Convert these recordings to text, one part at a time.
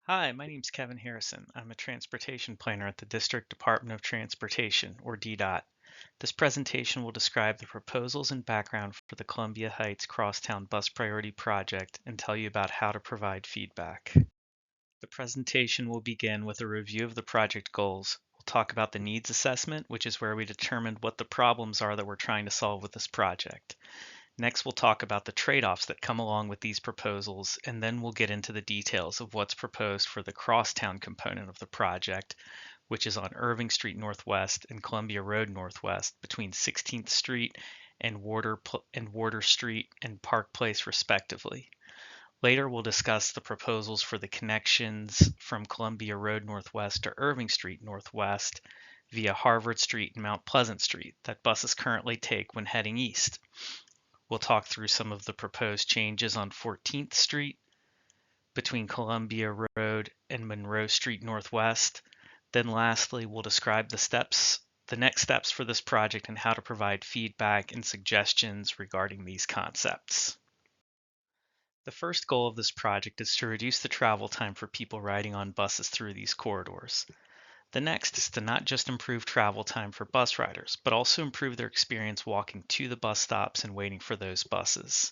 Hi, my name's Kevin Harrison. I'm a transportation planner at the District Department of Transportation, or DDOT. This presentation will describe the proposals and background for the Columbia Heights Crosstown Bus Priority Project and tell you about how to provide feedback. The presentation will begin with a review of the project goals. We'll talk about the needs assessment, which is where we determined what the problems are that we're trying to solve with this project. Next, we'll talk about the trade-offs that come along with these proposals, and then we'll get into the details of what's proposed for the Crosstown component of the project, which is on Irving Street Northwest and Columbia Road Northwest between 16th Street and Warder Street and Park Place, respectively. Later, we'll discuss the proposals for the connections from Columbia Road Northwest to Irving Street Northwest via Harvard Street and Mount Pleasant Street that buses currently take when heading east. We'll talk through some of the proposed changes on 14th Street between Columbia Road and Monroe Street Northwest. Then lastly, we'll describe the next steps for this project and how to provide feedback and suggestions regarding these concepts. The first goal of this project is to reduce the travel time for people riding on buses through these corridors. The next is to not just improve travel time for bus riders, but also improve their experience walking to the bus stops and waiting for those buses.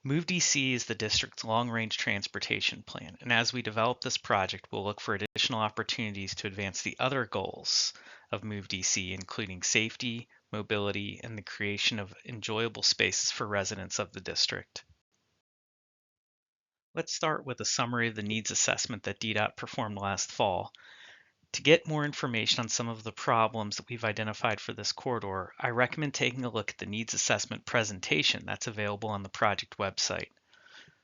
Move DC is the district's long-range transportation plan, and as we develop this project, we'll look for additional opportunities to advance the other goals of Move DC, including safety, mobility, and the creation of enjoyable spaces for residents of the district. Let's start with a summary of the needs assessment that DDOT performed last fall. To get more information on some of the problems that we've identified for this corridor, I recommend taking a look at the needs assessment presentation that's available on the project website.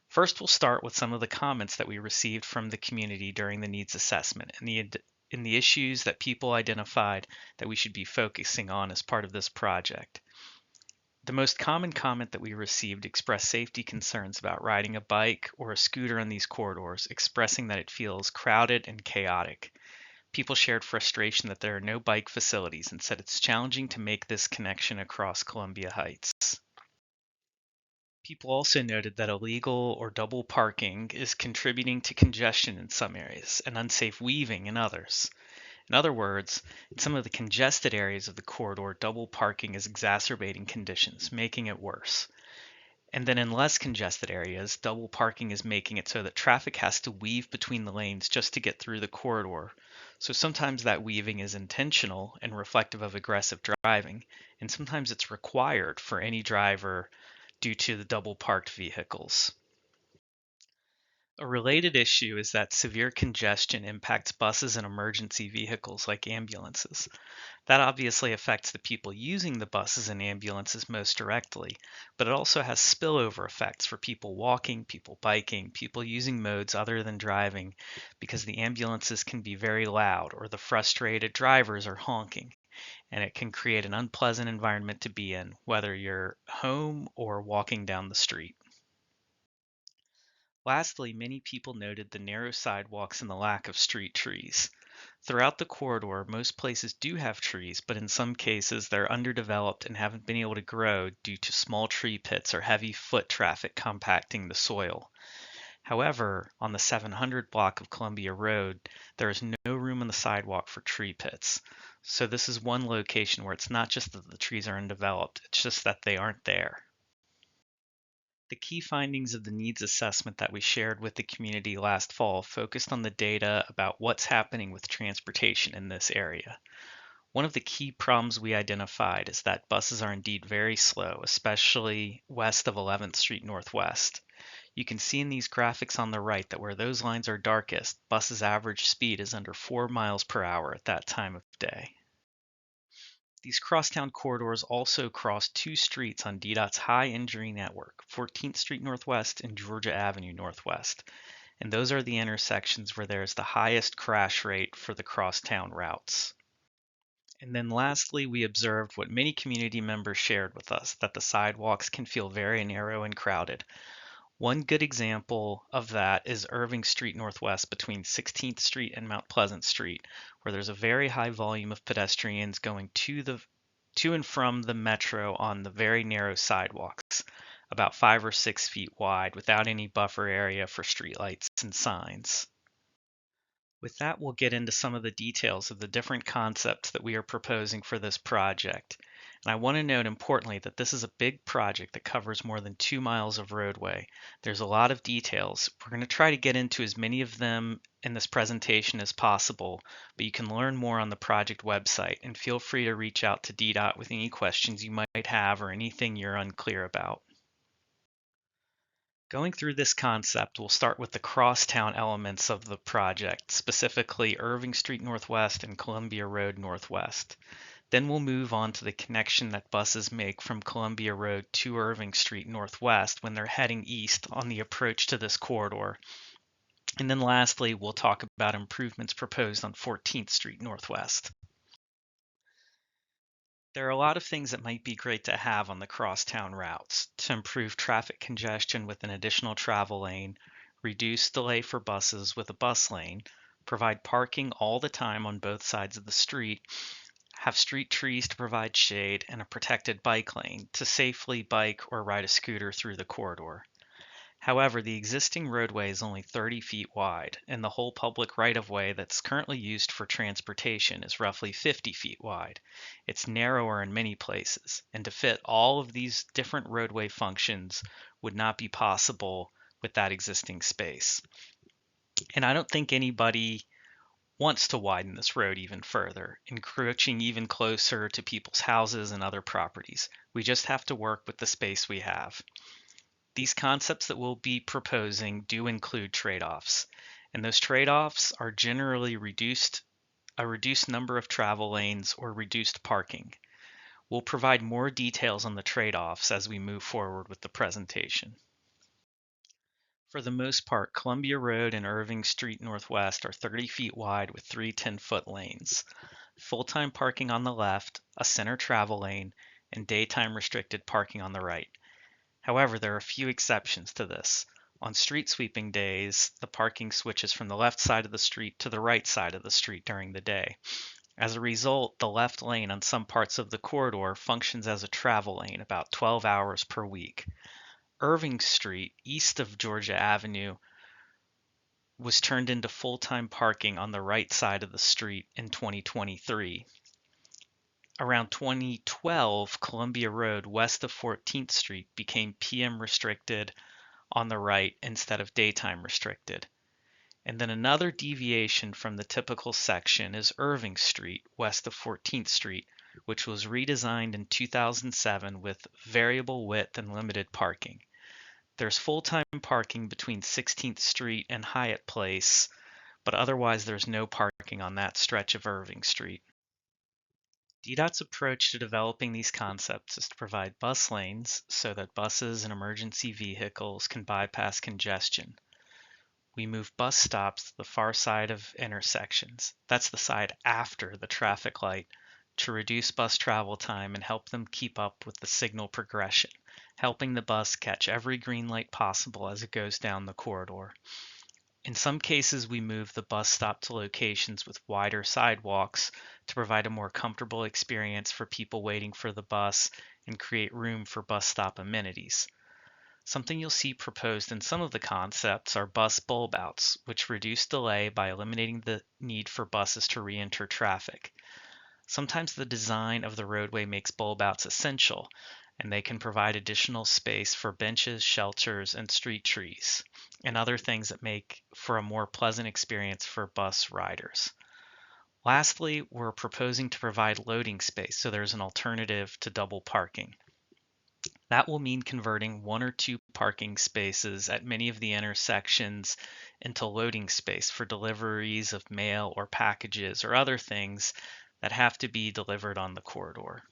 First, we'll start with some of the comments that we received from the community during the needs assessment and the issues that people identified that we should be focusing on as part of this project. The most common comment that we received expressed safety concerns about riding a bike or a scooter on these corridors, expressing that it feels crowded and chaotic. People shared frustration that there are no bike facilities and said it's challenging to make this connection across Columbia Heights. People also noted that illegal or double parking is contributing to congestion in some areas and unsafe weaving in others. In other words, in some of the congested areas of the corridor, double parking is exacerbating conditions, making it worse. And then in less congested areas, double parking is making it so that traffic has to weave between the lanes just to get through the corridor. So sometimes that weaving is intentional and reflective of aggressive driving, and sometimes it's required for any driver due to the double parked vehicles. A related issue is that severe congestion impacts buses and emergency vehicles like ambulances. That obviously affects the people using the buses and ambulances most directly, but it also has spillover effects for people walking, people biking, people using modes other than driving, because the ambulances can be very loud or the frustrated drivers are honking, and it can create an unpleasant environment to be in, whether you're home or walking down the street. Lastly, many people noted the narrow sidewalks and the lack of street trees. Throughout the corridor, most places do have trees, but in some cases they're underdeveloped and haven't been able to grow due to small tree pits or heavy foot traffic compacting the soil. However, on the 700 block of Columbia Road, there is no room on the sidewalk for tree pits. So this is one location where it's not just that the trees are undeveloped, it's just that they aren't there. The key findings of the needs assessment that we shared with the community last fall focused on the data about what's happening with transportation in this area. One of the key problems we identified is that buses are indeed very slow, especially west of 11th Street Northwest. You can see in these graphics on the right that where those lines are darkest, buses' average speed is under 4 miles per hour at that time of day. These crosstown corridors also cross two streets on DDOT's high injury network, 14th Street Northwest and Georgia Avenue Northwest, and those are the intersections where there is the highest crash rate for the crosstown routes. And then lastly, we observed what many community members shared with us, that the sidewalks can feel very narrow and crowded. One good example of that is Irving Street Northwest between 16th Street and Mount Pleasant Street, where there's a very high volume of pedestrians going to and from the metro on the very narrow sidewalks, about 5 or 6 feet wide, without any buffer area for streetlights and signs. With that, we'll get into some of the details of the different concepts that we are proposing for this project. And I want to note importantly that this is a big project that covers more than 2 miles of roadway. There's a lot of details. We're going to try to get into as many of them in this presentation as possible, but you can learn more on the project website, and feel free to reach out to DDOT with any questions you might have or anything you're unclear about. Going through this concept, we'll start with the crosstown elements of the project, specifically Irving Street Northwest and Columbia Road Northwest. Then we'll move on to the connection that buses make from Columbia Road to Irving Street Northwest when they're heading east on the approach to this corridor. And then lastly, we'll talk about improvements proposed on 14th Street Northwest. There are a lot of things that might be great to have on the crosstown routes to improve traffic congestion with an additional travel lane, reduce delay for buses with a bus lane, provide parking all the time on both sides of the street, have street trees to provide shade, and a protected bike lane to safely bike or ride a scooter through the corridor. However, the existing roadway is only 30 feet wide, and the whole public right-of-way that's currently used for transportation is roughly 50 feet wide. It's narrower in many places, and to fit all of these different roadway functions would not be possible with that existing space. And I don't think anybody wants to widen this road even further, encroaching even closer to people's houses and other properties. We just have to work with the space we have. These concepts that we'll be proposing do include trade-offs, and those trade-offs are generally a reduced number of travel lanes or reduced parking. We'll provide more details on the trade-offs as we move forward with the presentation. For the most part, Columbia Road and Irving Street Northwest are 30 feet wide with 3 10-foot lanes, full-time parking on the left, a center travel lane, and daytime restricted parking on the right. However, there are a few exceptions to this. On street sweeping days, the parking switches from the left side of the street to the right side of the street during the day. As a result, the left lane on some parts of the corridor functions as a travel lane about 12 hours per week. Irving Street, east of Georgia Avenue, was turned into full-time parking on the right side of the street in 2023. Around 2012, Columbia Road west of 14th Street became PM restricted on the right instead of daytime restricted. And then another deviation from the typical section is Irving Street west of 14th Street, which was redesigned in 2007 with variable width and limited parking. There's full-time parking between 16th Street and Hyatt Place, but otherwise there's no parking on that stretch of Irving Street. DDOT's approach to developing these concepts is to provide bus lanes so that buses and emergency vehicles can bypass congestion. We move bus stops to the far side of intersections. That's the side after the traffic light, to reduce bus travel time and help them keep up with the signal progression, helping the bus catch every green light possible as it goes down the corridor. In some cases, we move the bus stop to locations with wider sidewalks to provide a more comfortable experience for people waiting for the bus and create room for bus stop amenities. Something you'll see proposed in some of the concepts are bus bulb outs, which reduce delay by eliminating the need for buses to re-enter traffic. Sometimes the design of the roadway makes bulb outs essential, and they can provide additional space for benches, shelters, and street trees, and other things that make for a more pleasant experience for bus riders. Lastly, we're proposing to provide loading space so there's an alternative to double parking. That will mean converting 1 or 2 parking spaces at many of the intersections into loading space for deliveries of mail or packages or other things that have to be delivered on the corridor.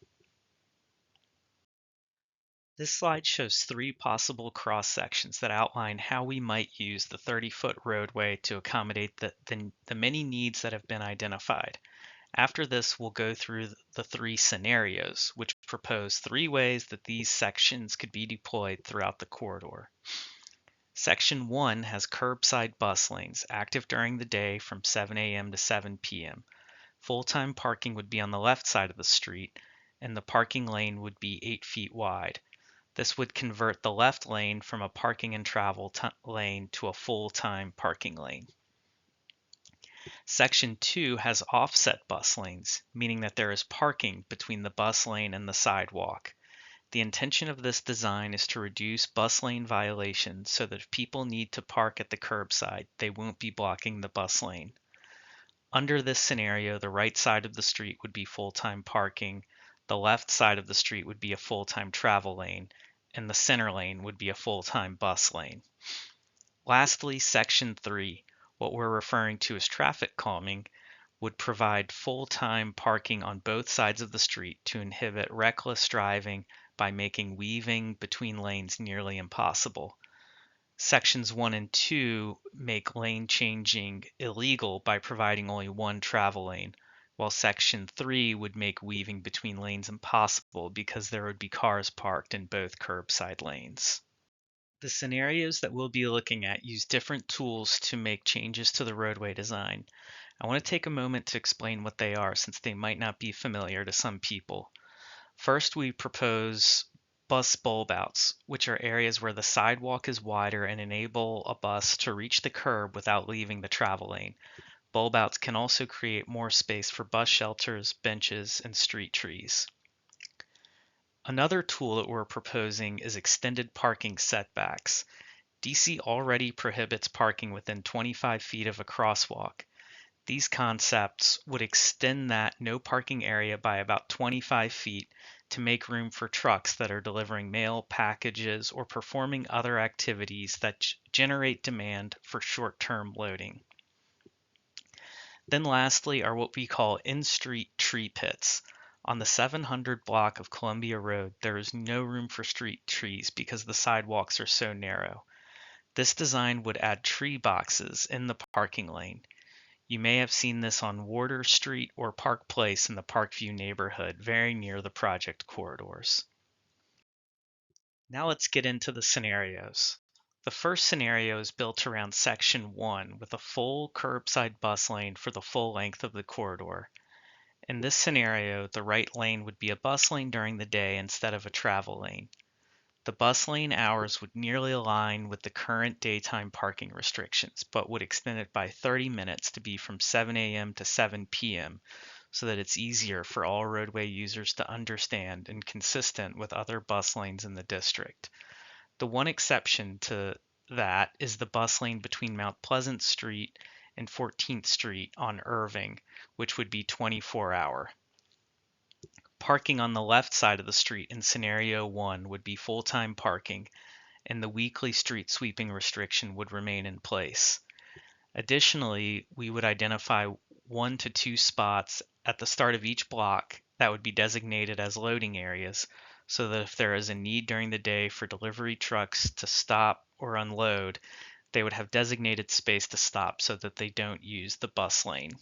This slide shows 3 possible cross sections that outline how we might use the 30-foot roadway to accommodate the many needs that have been identified. After this, we'll go through the 3 scenarios, which propose 3 ways that these sections could be deployed throughout the corridor. Section 1 has curbside bus lanes active during the day from 7 a.m. to 7 p.m. Full-time parking would be on the left side of the street, and the parking lane would be 8 feet wide. This would convert the left lane from a parking and travel lane to a full-time parking lane. Section 2 has offset bus lanes, meaning that there is parking between the bus lane and the sidewalk. The intention of this design is to reduce bus lane violations so that if people need to park at the curbside, they won't be blocking the bus lane. Under this scenario, the right side of the street would be full-time parking, the left side of the street would be a full-time travel lane, and the center lane would be a full-time bus lane. Lastly, Section 3, what we're referring to as traffic calming, would provide full-time parking on both sides of the street to inhibit reckless driving by making weaving between lanes nearly impossible. Sections 1 and 2 make lane changing illegal by providing only one travel lane, while Section 3 would make weaving between lanes impossible because there would be cars parked in both curbside lanes. The scenarios that we'll be looking at use different tools to make changes to the roadway design. I want to take a moment to explain what they are since they might not be familiar to some people. First, we propose bus bulb outs, which are areas where the sidewalk is wider and enable a bus to reach the curb without leaving the travel lane. Bulb outs can also create more space for bus shelters, benches, and street trees. Another tool that we're proposing is extended parking setbacks. DC already prohibits parking within 25 feet of a crosswalk. These concepts would extend that no parking area by about 25 feet to make room for trucks that are delivering mail, packages, or performing other activities that generate demand for short-term loading. Then lastly are what we call in-street tree pits. On the 700 block of Columbia Road, there is no room for street trees because the sidewalks are so narrow. This design would add tree boxes in the parking lane. You may have seen this on Warder Street or Park Place in the Parkview neighborhood, very near the project corridors. Now let's get into the scenarios. The first scenario is built around Section 1 with a full curbside bus lane for the full length of the corridor. In this scenario, the right lane would be a bus lane during the day instead of a travel lane. The bus lane hours would nearly align with the current daytime parking restrictions, but would extend it by 30 minutes to be from 7 a.m. to 7 p.m. so that it's easier for all roadway users to understand and consistent with other bus lanes in the district. The one exception to that is the bus lane between Mount Pleasant Street and 14th Street on Irving, which would be 24-hour. Parking on the left side of the street in scenario 1 would be full-time parking, and the weekly street sweeping restriction would remain in place. Additionally, we would identify 1 to 2 spots at the start of each block that would be designated as loading areas, so that if there is a need during the day for delivery trucks to stop or unload, they would have designated space to stop so that they don't use the bus lane.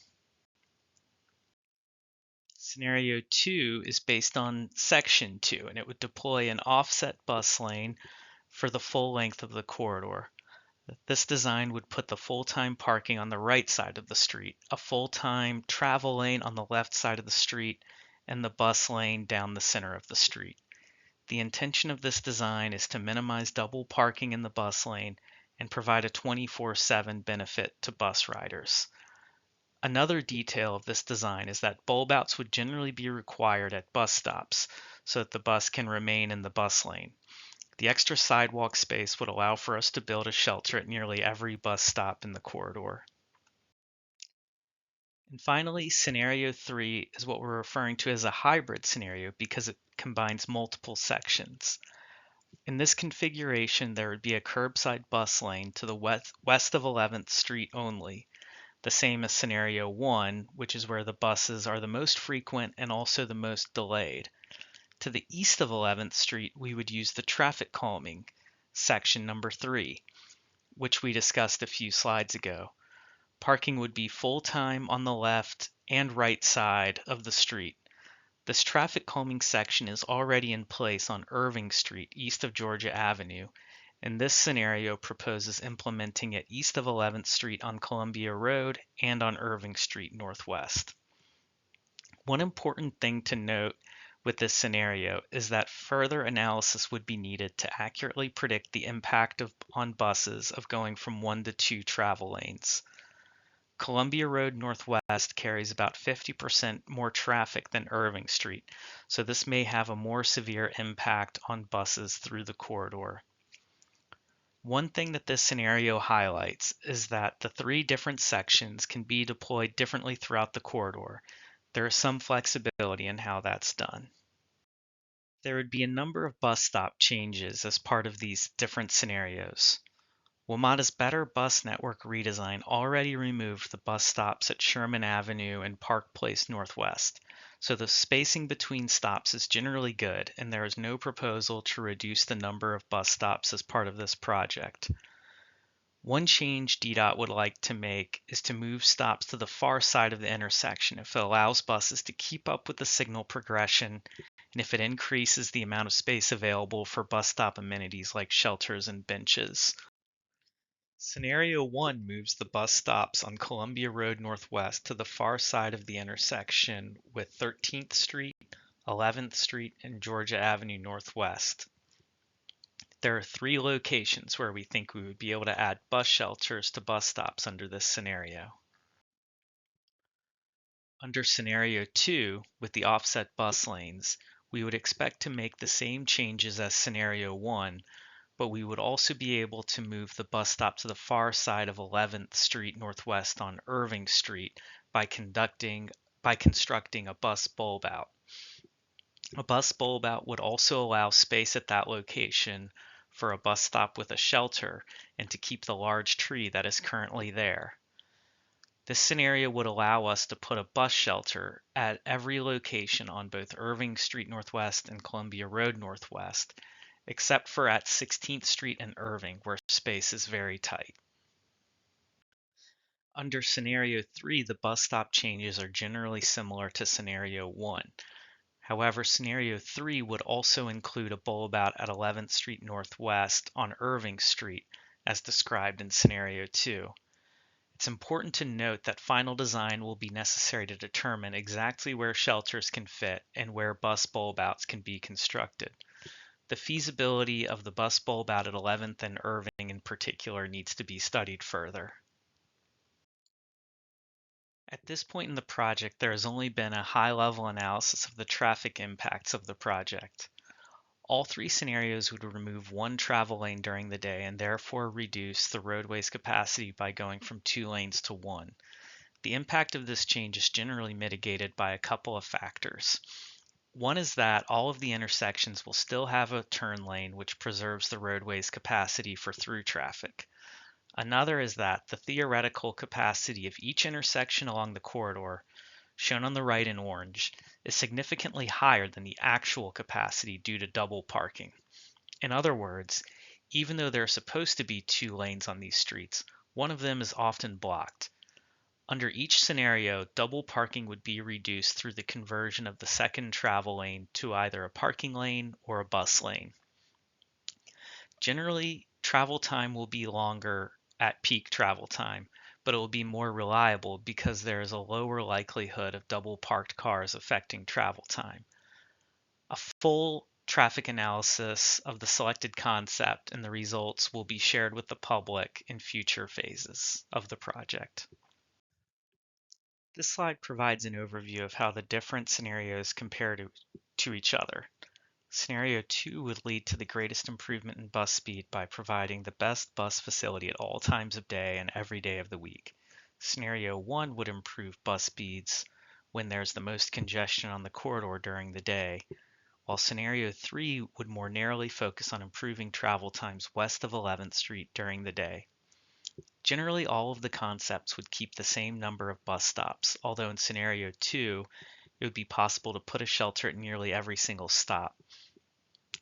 Scenario 2 is based on Section 2, and it would deploy an offset bus lane for the full length of the corridor. This design would put the full-time parking on the right side of the street, a full-time travel lane on the left side of the street, and the bus lane down the center of the street. The intention of this design is to minimize double parking in the bus lane and provide a 24/7 benefit to bus riders. Another detail of this design is that bulb outs would generally be required at bus stops so that the bus can remain in the bus lane. The extra sidewalk space would allow for us to build a shelter at nearly every bus stop in the corridor. And finally, scenario 3 is what we're referring to as a hybrid scenario because it combines multiple sections. In this configuration, there would be a curbside bus lane to the west of 11th Street only, the same as scenario 1, which is where the buses are the most frequent and also the most delayed. To the east of 11th Street, we would use the traffic calming, section number 3, which we discussed a few slides ago. Parking would be full-time on the left and right side of the street. This traffic calming section is already in place on Irving Street, east of Georgia Avenue, and this scenario proposes implementing it east of 11th Street on Columbia Road and on Irving Street Northwest. One important thing to note with this scenario is that further analysis would be needed to accurately predict the impact on buses of going from 1 to 2 travel lanes. Columbia Road Northwest carries about 50% more traffic than Irving Street, so this may have a more severe impact on buses through the corridor. One thing that this scenario highlights is that the three different sections can be deployed differently throughout the corridor. There is some flexibility in how that's done. There would be a number of bus stop changes as part of these different scenarios. WMATA's Better Bus Network redesign already removed the bus stops at Sherman Avenue and Park Place Northwest, so the spacing between stops is generally good, and there is no proposal to reduce the number of bus stops as part of this project. One change DDOT would like to make is to move stops to the far side of the intersection if it allows buses to keep up with the signal progression and if it increases the amount of space available for bus stop amenities like shelters and benches. Scenario 1 moves the bus stops on Columbia Road Northwest to the far side of the intersection with 13th Street, 11th Street, and Georgia Avenue Northwest. There are three locations where we think we would be able to add bus shelters to bus stops under this scenario. Under Scenario 2, with the offset bus lanes, we would expect to make the same changes as Scenario 1, but we would also be able to move the bus stop to the far side of 11th Street Northwest on Irving Street by constructing a bus bulb out. A bus bulb out would also allow space at that location for a bus stop with a shelter and to keep the large tree that is currently there. This scenario would allow us to put a bus shelter at every location on both Irving Street Northwest and Columbia Road Northwest, except for at 16th Street and Irving, where space is very tight. Under Scenario 3, the bus stop changes are generally similar to Scenario 1. However, Scenario 3 would also include a bulb out at 11th Street Northwest on Irving Street, as described in Scenario 2. It's important to note that final design will be necessary to determine exactly where shelters can fit and where bus bulb outs can be constructed. The feasibility of the bus bulb out at 11th and Irving in particular needs to be studied further. At this point in the project, there has only been a high-level analysis of the traffic impacts of the project. All three scenarios would remove one travel lane during the day and therefore reduce the roadway's capacity by going from 2 lanes to 1. The impact of this change is generally mitigated by a couple of factors. One is that all of the intersections will still have a turn lane, which preserves the roadway's capacity for through traffic. Another is that the theoretical capacity of each intersection along the corridor, shown on the right in orange, is significantly higher than the actual capacity due to double parking. In other words, even though there are supposed to be 2 lanes on these streets, one of them is often blocked. Under each scenario, double parking would be reduced through the conversion of the second travel lane to either a parking lane or a bus lane. Generally, travel time will be longer at peak travel time, but it will be more reliable because there is a lower likelihood of double parked cars affecting travel time. A full traffic analysis of the selected concept and the results will be shared with the public in future phases of the project. This slide provides an overview of how the different scenarios compare to each other. Scenario 2 would lead to the greatest improvement in bus speed by providing the best bus facility at all times of day and every day of the week. Scenario 1 would improve bus speeds when there's the most congestion on the corridor during the day, while Scenario 3 would more narrowly focus on improving travel times west of 11th Street during the day. Generally, all of the concepts would keep the same number of bus stops, although in Scenario 2, it would be possible to put a shelter at nearly every single stop.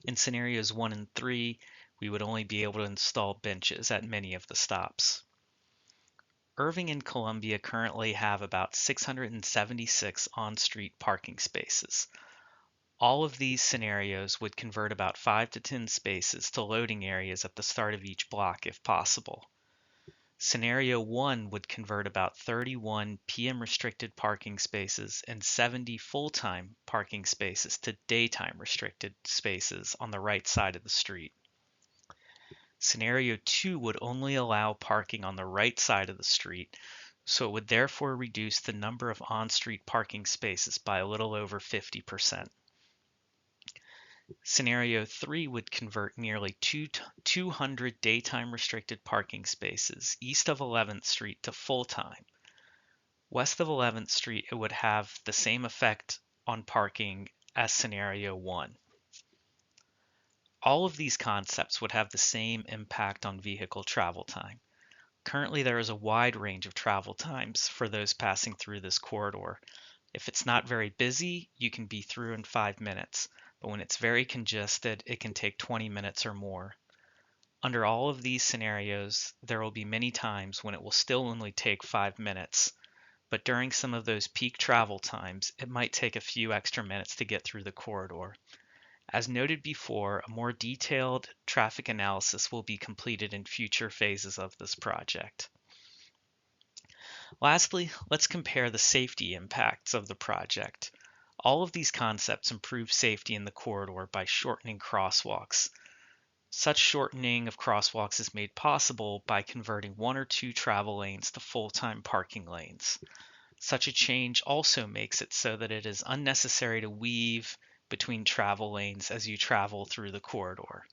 In Scenarios 1 and 3, we would only be able to install benches at many of the stops. Irving and Columbia currently have about 676 on-street parking spaces. All of these scenarios would convert about 5 to 10 spaces to loading areas at the start of each block if possible. Scenario 1 would convert about 31 PM restricted parking spaces and 70 full-time parking spaces to daytime restricted spaces on the right side of the street. Scenario 2 would only allow parking on the right side of the street, so it would therefore reduce the number of on-street parking spaces by a little over 50%. Scenario 3 would convert nearly 200 daytime restricted parking spaces east of 11th Street to full-time. West of 11th Street, it would have the same effect on parking as Scenario 1. All of these concepts would have the same impact on vehicle travel time. Currently, there is a wide range of travel times for those passing through this corridor. If it's not very busy, you can be through in 5 minutes, but when it's very congested, it can take 20 minutes or more. Under all of these scenarios, there will be many times when it will still only take 5 minutes, but during some of those peak travel times, it might take a few extra minutes to get through the corridor. As noted before, a more detailed traffic analysis will be completed in future phases of this project. Lastly, let's compare the safety impacts of the project. All of these concepts improve safety in the corridor by shortening crosswalks. Such shortening of crosswalks is made possible by converting 1 or 2 travel lanes to full-time parking lanes. Such a change also makes it so that it is unnecessary to weave between travel lanes as you travel through the corridor.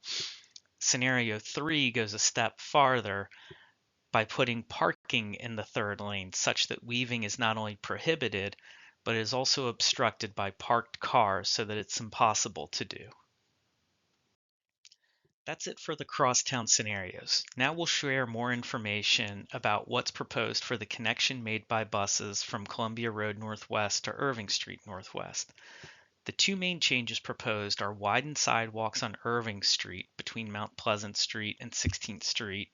Scenario 3 goes a step farther by putting parking in the third lane such that weaving is not only prohibited, but is also obstructed by parked cars so that it's impossible to do. That's it for the crosstown scenarios. Now we'll share more information about what's proposed for the connection made by buses from Columbia Road Northwest to Irving Street Northwest. The two main changes proposed are widened sidewalks on Irving Street between Mount Pleasant Street and 16th Street,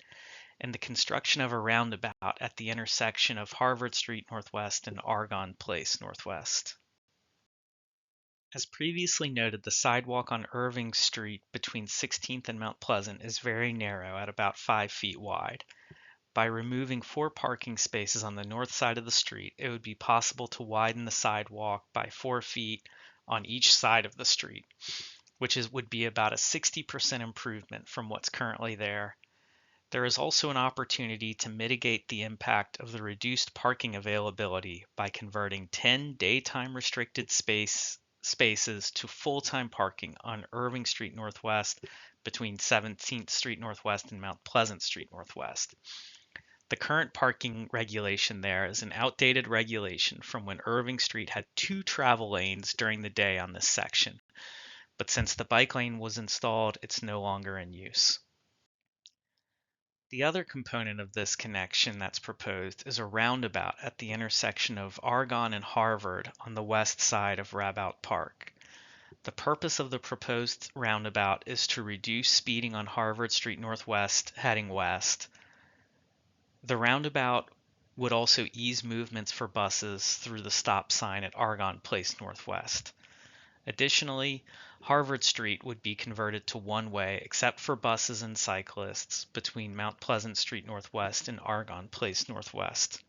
and the construction of a roundabout at the intersection of Harvard Street Northwest and Argonne Place Northwest. As previously noted, the sidewalk on Irving Street between 16th and Mount Pleasant is very narrow at about 5 feet wide. By removing 4 parking spaces on the north side of the street, it would be possible to widen the sidewalk by 4 feet on each side of the street, which would be about a 60% improvement from what's currently there. There is also an opportunity to mitigate the impact of the reduced parking availability by converting 10 daytime restricted spaces to full-time parking on Irving Street Northwest between 17th Street Northwest and Mount Pleasant Street Northwest. The current parking regulation there is an outdated regulation from when Irving Street had 2 travel lanes during the day on this section, but since the bike lane was installed, it's no longer in use. The other component of this connection that's proposed is a roundabout at the intersection of Argonne and Harvard on the west side of Rabout Park. The purpose of the proposed roundabout is to reduce speeding on Harvard Street Northwest heading west. The roundabout would also ease movements for buses through the stop sign at Argonne Place Northwest. Additionally, Harvard Street would be converted to one-way except for buses and cyclists between Mount Pleasant Street Northwest and Argonne Place Northwest.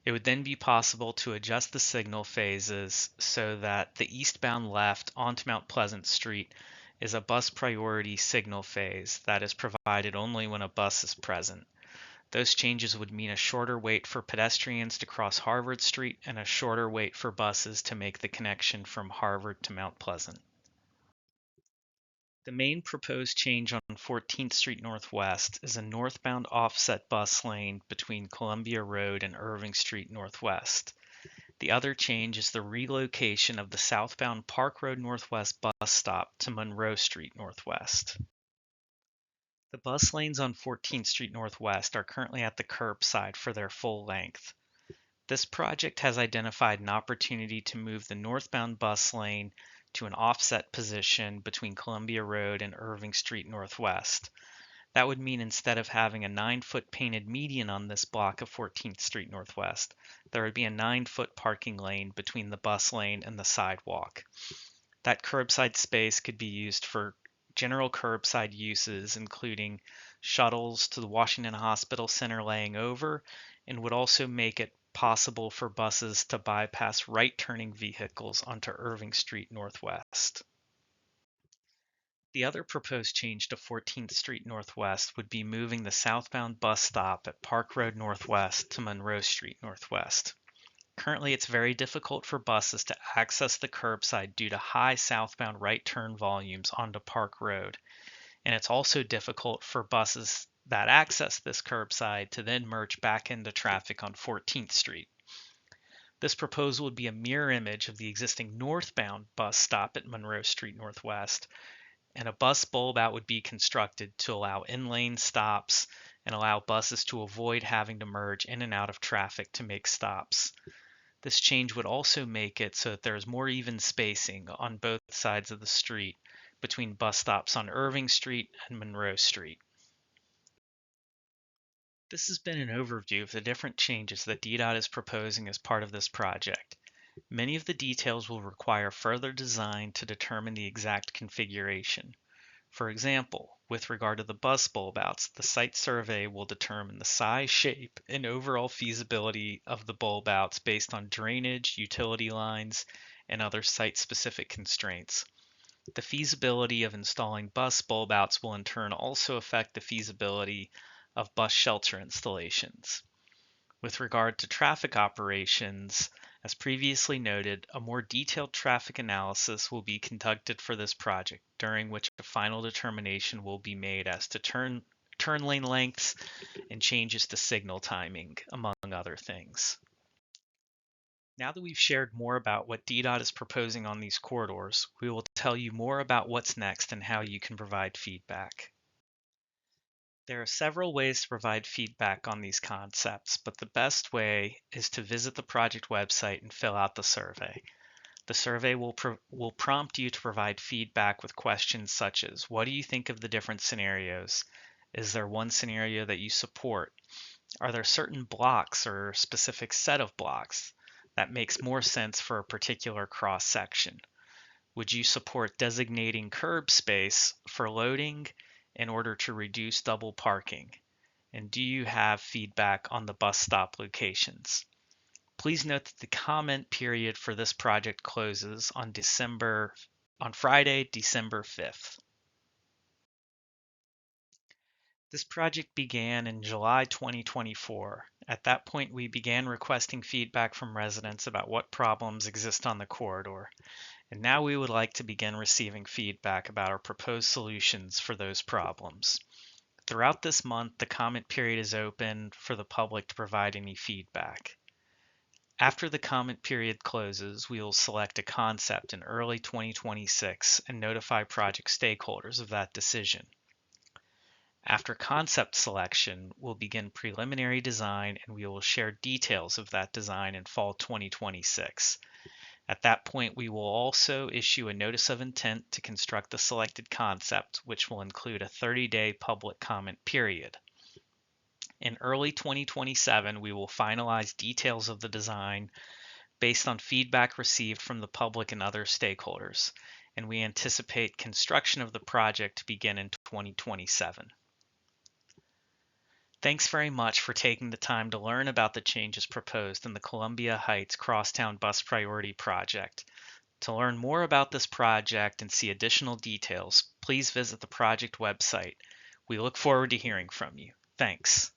It would then be possible to adjust the signal phases so that the eastbound left onto Mount Pleasant Street is a bus priority signal phase that is provided only when a bus is present. Those changes would mean a shorter wait for pedestrians to cross Harvard Street and a shorter wait for buses to make the connection from Harvard to Mount Pleasant. The main proposed change on 14th Street Northwest is a northbound offset bus lane between Columbia Road and Irving Street Northwest. The other change is the relocation of the southbound Park Road Northwest bus stop to Monroe Street Northwest. The bus lanes on 14th Street Northwest are currently at the curbside for their full length. This project has identified an opportunity to move the northbound bus lane to an offset position between Columbia Road and Irving Street Northwest. That would mean instead of having a 9-foot painted median on this block of 14th Street Northwest, there would be a 9-foot parking lane between the bus lane and the sidewalk. That curbside space could be used for general curbside uses, including shuttles to the Washington Hospital Center laying over, and would also make it possible for buses to bypass right-turning vehicles onto Irving Street Northwest. The other proposed change to 14th Street Northwest would be moving the southbound bus stop at Park Road Northwest to Monroe Street Northwest. Currently, it's very difficult for buses to access the curbside due to high southbound right turn volumes onto Park Road, and it's also difficult for buses that access this curbside to then merge back into traffic on 14th Street. This proposal would be a mirror image of the existing northbound bus stop at Monroe Street Northwest, and a bus bulb out would be constructed to allow in-lane stops and allow buses to avoid having to merge in and out of traffic to make stops. This change would also make it so that there is more even spacing on both sides of the street between bus stops on Irving Street and Monroe Street. This has been an overview of the different changes that DDOT is proposing as part of this project. Many of the details will require further design to determine the exact configuration. For example, with regard to the bus bulb outs, the site survey will determine the size, shape, and overall feasibility of the bulb outs based on drainage, utility lines, and other site-specific constraints. The feasibility of installing bus bulb outs will in turn also affect the feasibility of bus shelter installations. With regard to traffic operations, as previously noted, a more detailed traffic analysis will be conducted for this project, during which a final determination will be made as to turn lane lengths and changes to signal timing, among other things. Now that we've shared more about what DDOT is proposing on these corridors, we will tell you more about what's next and how you can provide feedback. There are several ways to provide feedback on these concepts, but the best way is to visit the project website and fill out the survey. The survey will prompt you to provide feedback with questions such as, what do you think of the different scenarios? Is there one scenario that you support? Are there certain blocks or specific set of blocks that makes more sense for a particular cross section? Would you support designating curb space for loading in order to reduce double parking? And do you have feedback on the bus stop locations? Please note that the comment period for this project closes on Friday, December 5th. This project began in July 2024. At that point, we began requesting feedback from residents about what problems exist on the corridor, and now we would like to begin receiving feedback about our proposed solutions for those problems. Throughout this month, the comment period is open for the public to provide any feedback. After the comment period closes, we will select a concept in early 2026 and notify project stakeholders of that decision. After concept selection, we'll begin preliminary design and we will share details of that design in fall 2026. At that point, we will also issue a notice of intent to construct the selected concept, which will include a 30-day public comment period. In early 2027, we will finalize details of the design based on feedback received from the public and other stakeholders, and we anticipate construction of the project to begin in 2027. Thanks very much for taking the time to learn about the changes proposed in the Columbia Heights Crosstown Bus Priority Project. To learn more about this project and see additional details, please visit the project website. We look forward to hearing from you. Thanks.